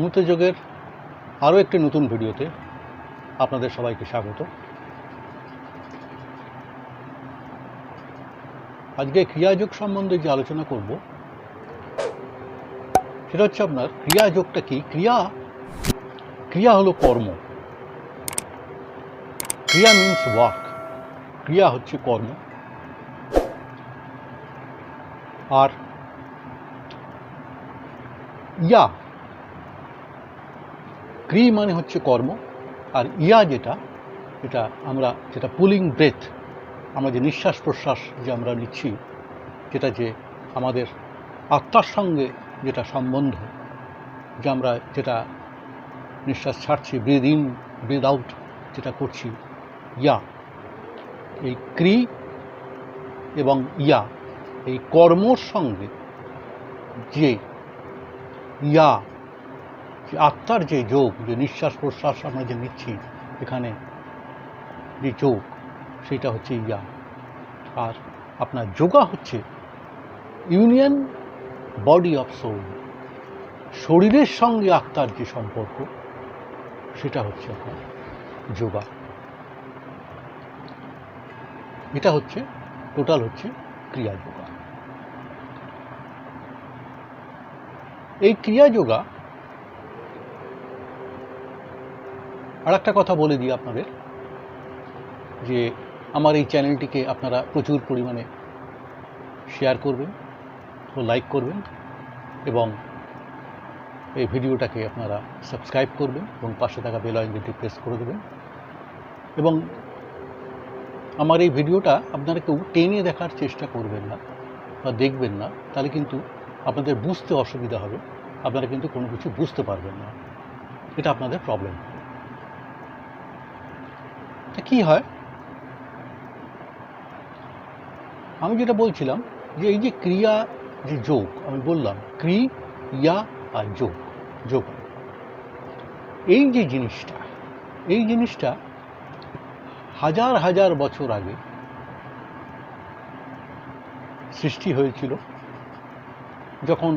অমৃত যোগের আরও একটি নতুন ভিডিওতে আপনাদের সবাইকে স্বাগত। আজকে ক্রিয়াযোগ সম্বন্ধে যে আলোচনা করব সেটা হচ্ছে আপনার ক্রিয়াযোগটা কি। ক্রিয়া হলো কর্ম। ক্রিয়া মিন্স ওয়ার্ক। ক্রিয়া হচ্ছে কর্ম। আর ক্রি মানে হচ্ছে কর্ম, আর এটা আমরা যেটা পুলিং ব্রেথ, আমরা যে নিঃশ্বাস প্রশ্বাস যে আমরা নিচ্ছি, যে আমাদের আত্মার সঙ্গে যেটা সম্বন্ধ, যে আমরা যেটা নিঃশ্বাস ছাড়ছি, ব্রিথ ইন ব্রিথ আউট যেটা করছি, এই ক্রি এবং এই কর্মর সঙ্গে যে আত্মার যে যোগ, যে নিঃশ্বাস প্রশ্বাস আমরা যে নিচ্ছি এখানে যে যোগ, সেটা হচ্ছে আর আপনার যোগা হচ্ছে ইউনিয়ন বডি অফ সোল। শরীরের সঙ্গে আত্মার যে সম্পর্ক, সেটা হচ্ছে আপনার যোগা। এটা হচ্ছে টোটাল হচ্ছে ক্রিয়া যোগা। এই ক্রিয়া যোগা, আর একটা কথা বলে দিই আপনাদের, যে আমার এই চ্যানেলটিকে আপনারা প্রচুর পরিমাণে শেয়ার করবেন ও লাইক করবেন, এবং এই ভিডিওটাকে আপনারা সাবস্ক্রাইব করবেন এবং পাশে থাকা বেল আইকনটি প্রেস করে দেবেন। এবং আমার এই ভিডিওটা আপনারা কেউ টেনে দেখার চেষ্টা করবেন না বা দেখবেন না, তাহলে কিন্তু আপনাদের বুঝতে অসুবিধা হবে, আপনারা কিন্তু কোনো কিছু বুঝতে পারবেন না, এটা আপনাদের প্রবলেম। কি হয়, আমি যেটা বলছিলাম যে এই যে ক্রিয়া, যে যোগ, আমি বললাম ক্রিয়া আর যোগ, এই যে জিনিসটা হাজার হাজার বছর আগে সৃষ্টি হয়েছিল, যখন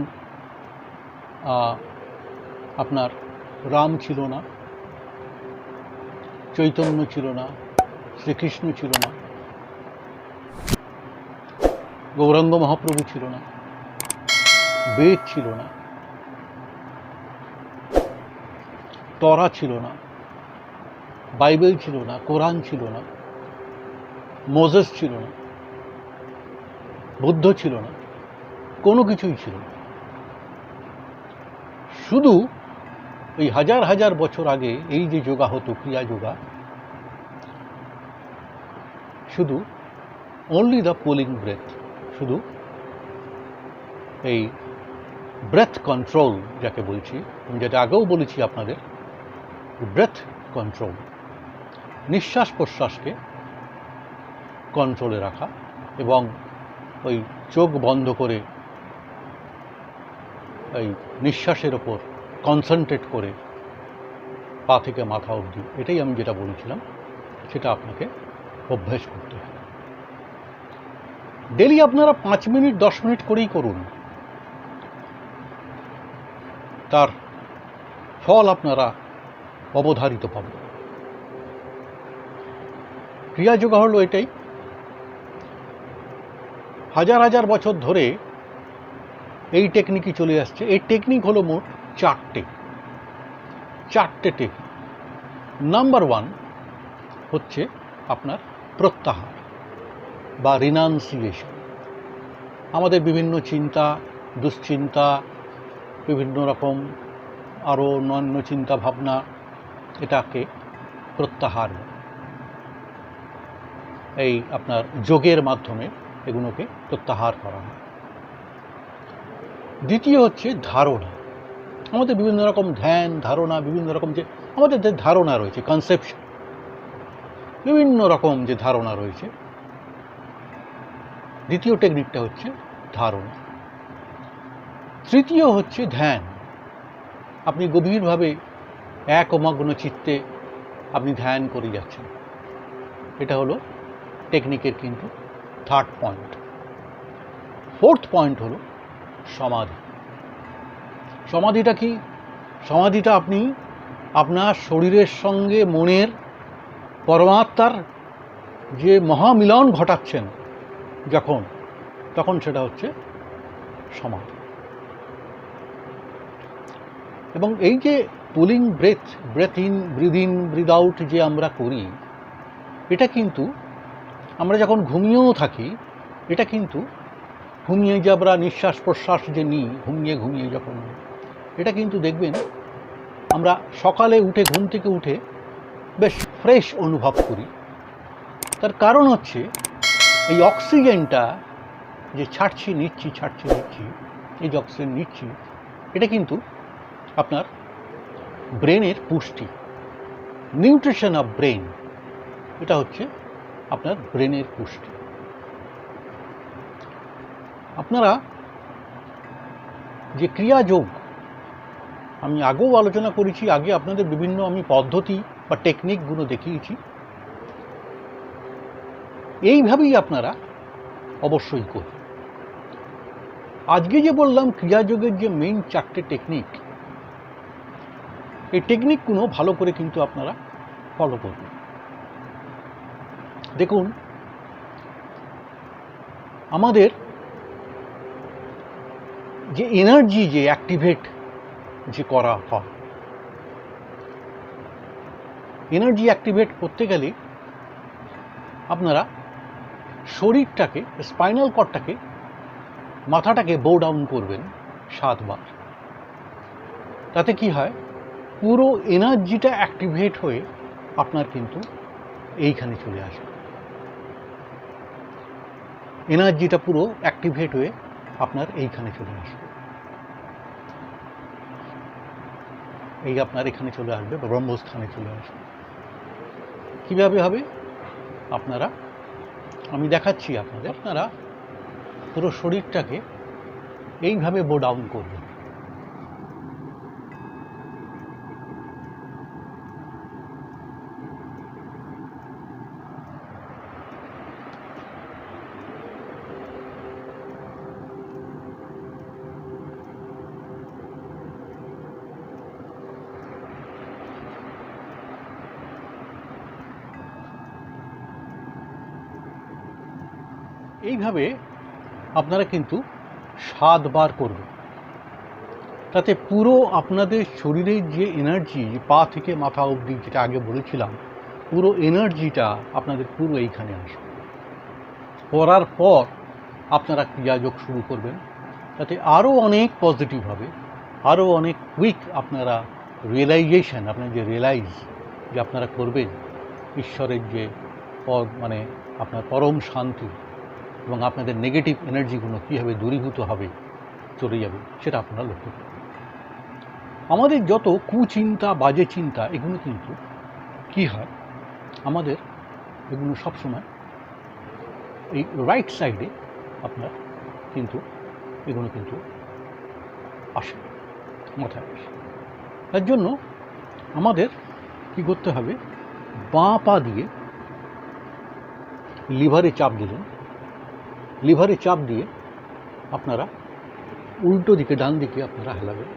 আপনার রাম ছিল না, চৈতন্য ছিল না, শ্রীকৃষ্ণ ছিল না, গৌরাঙ্গ মহাপ্রভু ছিল না, বেদ ছিল না, তরা ছিল না, বাইবেল ছিল না, কোরআন ছিল না, মোজেস ছিল না, বুদ্ধ ছিল না, কোনো কিছুই ছিল না। শুধু এই হাজার হাজার বছর আগে এই যে যোগা হতো, ক্রিয়া যোগা, শুধু অনলি দ্য পুলিং ব্রেথ, শুধু এই ব্রেথ কন্ট্রোল যাকে বলছি, আমি যেটা আগেও বলেছি আপনাদের, ব্রেথ কন্ট্রোল, নিঃশ্বাস প্রশ্বাসকে কন্ট্রোলে রাখা, এবং ওই চোখ বন্ধ করে এই নিঃশ্বাসের ওপর কনসেন্ট্রেট করে পা থেকে মাথা অবধি, এটাই আমি যেটা বলেছিলাম, সেটা আপনাকে অভ্যাস করতে হবে। ডেলি আপনারা 5 মিনিট 10 মিনিট করেই করুন, তার ফল আপনারা অবধারিত পাবেন। ক্রিয়াযোগা হলো এটাই, হাজার হাজার বছর ধরে এই টেকনিকই চলে আসছে। এই টেকনিক হলো মোট চারটে টেকনিক। নাম্বার 1 হচ্ছে আপনার প্রত্যাহার বা রিনাউন্সিয়েশন। আমাদের বিভিন্ন চিন্তা, দুশ্চিন্তা, বিভিন্ন রকম আরও অন্যান্য চিন্তা ভাবনা, এটাকে প্রত্যাহার, এই আপনার যোগের মাধ্যমে এগুলোকে প্রত্যাহার করা হয়। দ্বিতীয় হচ্ছে ধারণা। আমাদের বিভিন্ন রকম ধ্যান ধারণা, বিভিন্ন রকম যে আমাদের যে ধারণা রয়েছে, কনসেপশন, বিভিন্ন রকম যে ধারণা রয়েছে, দ্বিতীয় টেকনিকটা হচ্ছে ধারণা। তৃতীয় হচ্ছে ধ্যান। আপনি গভীরভাবে একমগ্ন চিত্তে আপনি ধ্যান করে যাচ্ছেন, এটা হলো টেকনিকের কিন্তু থার্ড পয়েন্ট। ফোর্থ পয়েন্ট হলো সমাধি। সমাধিটা কি? সমাধিটা আপনি আপনার শরীরের সঙ্গে মনের পরমাত্মার যে মহামিলন ঘটাচ্ছেন তখন সেটা হচ্ছে সমাধি। এবং এই যে pulling breath in breathe out যে আমরা করি, এটা কিন্তু আমরা যখন ঘুমিয়েও থাকি, এটা কিন্তু ঘুমিয়ে যে আমরা নিঃশ্বাস প্রশ্বাস যে নিই, ঘুমিয়ে যখন, এটা কিন্তু দেখবেন আমরা সকালে উঠে ঘুম থেকে উঠে বেশ ফ্রেশ অনুভব করি। তার কারণ হচ্ছে এই অক্সিজেনটা যে নিচ্ছি, এই যে অক্সিজেন নিচ্ছি, এটা কিন্তু আপনার ব্রেনের পুষ্টি, নিউট্রিশন অফ ব্রেন, এটা হচ্ছে আপনার ব্রেনের পুষ্টি। আপনারা যে ক্রিয়াযোগ আমি আগেও আলোচনা করেছি, আগে আপনাদের বিভিন্ন আমি পদ্ধতি বা টেকনিকগুলো দেখিয়েছি, এইভাবেই আপনারা অবশ্যই করুন। আজকে যে বললাম ক্রিয়াযোগের যে মেইন 4টে টেকনিক, এই টেকনিকগুলো ভালো করে কিন্তু আপনারা ফলো করবেন। দেখুন, আমাদের যে এনার্জি যে অ্যাক্টিভেট যে করা হয়, এনার্জি অ্যাক্টিভেট করতে গেলে আপনারা শরীরটাকে, স্পাইনাল কর্ডটাকে, মাথাটাকে বো ডাউন করবেন 7 বার। তাতে কি হয়, পুরো এনার্জিটা অ্যাক্টিভেট হয়ে আপনার কিন্তু এইখানে চলে আসে। এনার্জিটা পুরো অ্যাক্টিভেট হয়ে আপনার এইখানে চলে আসবে, এই আপনার এখানে চলে আসবে, ব্রহ্মস্থানে চলে আসবে। কীভাবে হবে আপনারা, আমি দেখাচ্ছি আপনাদের। আপনারা পুরো শরীরটাকে এইভাবে বো ডাউন করবেন। এইভাবে আপনারা কিন্তু 7 বার করবেন। তাতে পুরো আপনাদের শরীরের যে এনার্জি, পা থেকে মাথা অবধি, যেটা আগে বলেছিলাম, পুরো এনার্জিটা আপনাদের পুরো এইখানে আসবে। করার পর আপনারা ক্রিয়াযোগ শুরু করবেন, তাতে আরও অনেক পজিটিভ হবে, আরও অনেক কুইক আপনারা রিয়েলাইজেশন, আপনার যে রিয়েলাইজ যে আপনারা করবেন ঈশ্বরের যে মানে আপনার পরম শান্তি, এবং আপনাদের নেগেটিভ এনার্জিগুলো কীভাবে দূরীভূত হবে, চলে যাবে, সেটা আপনারা লক্ষ্য করবেন। আমাদের যত কুচিন্তা, বাজে চিন্তা, এগুলো কিন্তু কি হয়, আমাদের এগুলো সবসময় এই রাইট সাইডে আপনার কিন্তু এগুলো কিন্তু আসে, মাথায় আসে। তার জন্য আমাদের কি করতে হবে, বাঁ পা দিয়ে লিভারে চাপ দিলেন, লিভারে চাপ দিয়ে আপনারা উল্টো দিকে, ডান দিকে আপনারা হেলাবেন।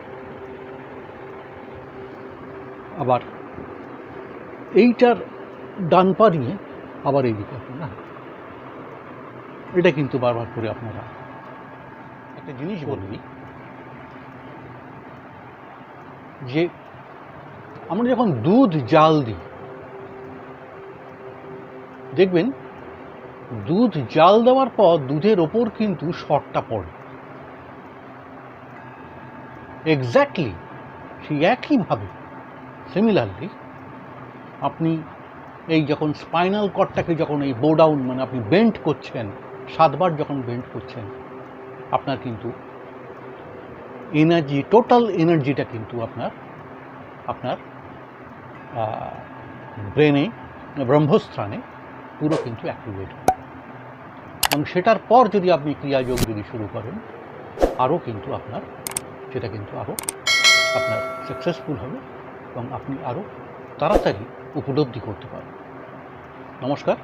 আবার এইটার ডান পা নিয়ে আবার এই দিকে আপনারা, এটা কিন্তু বারবার করে আপনারা। একটা জিনিস বলবি, যে আমরা যখন দুধ জাল দিই, দেখবেন দুধ জাল দেওয়ার পর দুধের ওপর কিন্তু সরটা পড়ে। এক্স্যাক্টলি সেই একইভাবে সিমিলারলি আপনি এই যখন স্পাইনাল কর্ডটাকে যখন এই বো ডাউন, মানে আপনি বেন্ড করছেন, 7 বার যখন বেন্ড করছেন, আপনার কিন্তু এনার্জি, টোটাল এনার্জিটা কিন্তু আপনার ব্রেনে, ব্রহ্মস্থানে পুরো কিন্তু অ্যাক্টিভেট হবে। এবং সেটার পর যদি আপনি ক্রিয়াযোগ যদি শুরু করেন, আরও কিন্তু সেটা কিন্তু আরও আপনার সাকসেসফুল হবে, এবং আপনি আরও তাড়াতাড়ি উপলব্ধি করতে পারবেন। নমস্কার,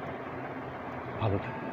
ভালো থাকুন।